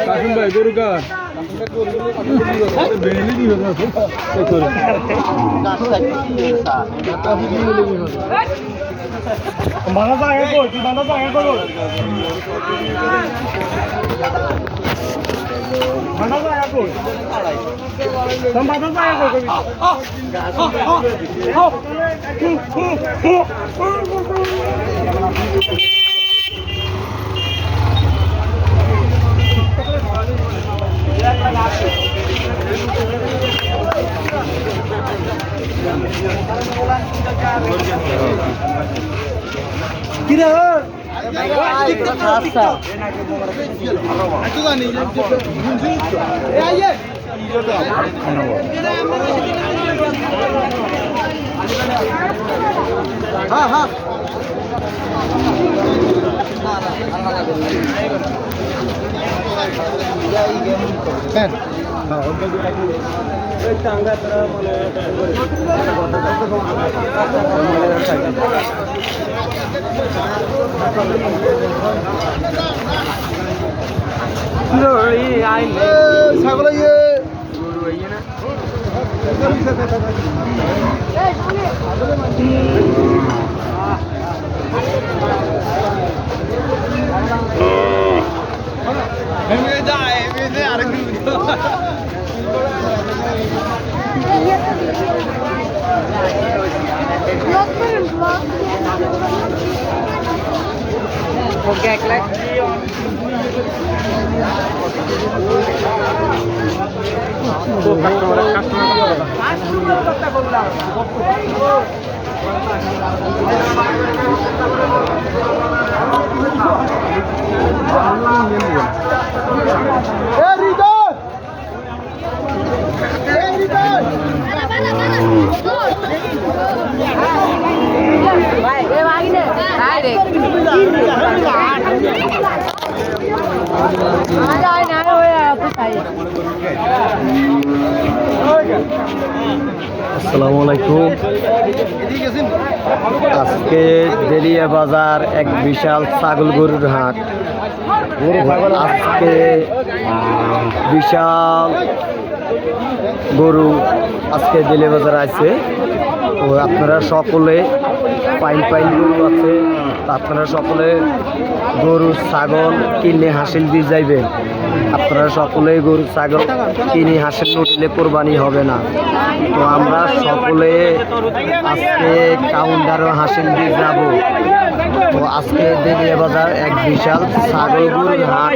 কাশিম ভাই গরু কার আসসালামু আলাইকুম। আজকে দেলিয়া বাজার এক বিশাল ছাগল গরুর হাট। আজকে বিশাল গরু আজকে দেলিয়া বাজার আছে। তো আপনারা সকলে পাইন গরু আছে, আপনারা সকলে গরু ছাগল কিনে হাসিল দিয়ে যাইবেন। আপনারা সকলে গরু ছাগল কিনে হাসিল উঠলে কোরবানি হবে না। তো আমরা সকলে আজকে কাউন্টারও হাসিল দিয়ে যাব। তো আজকে দেলিয়া বাজার এক বিশাল ছাগল গরুর হাট।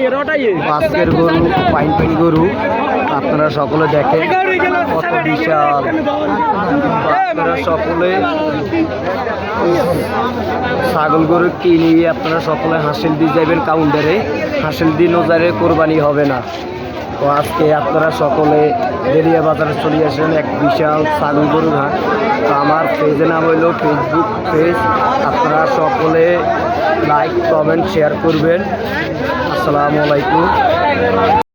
আজকের গরু পাইন গরু আপনারা সকলে দেখেন কত বিশাল। আপনারা সকলে ছাগল গরু কিনে আপনারা সকলে হাসিল দিয়ে যাবেন কাউন্টারে। হাসিল দিয়ে নজারে কোরবানি হবে না। তো আজকে আপনারা সকলে দেলিয়া বাজারে চলে আসেন এক বিশাল ছাগল গরুর হাট। তো আমার পেজের নাম হইল ফেসবুক পেজ। আপনারা সকলে লাইক কমেন্ট শেয়ার করবেন। আসসালামু আলাইকুম।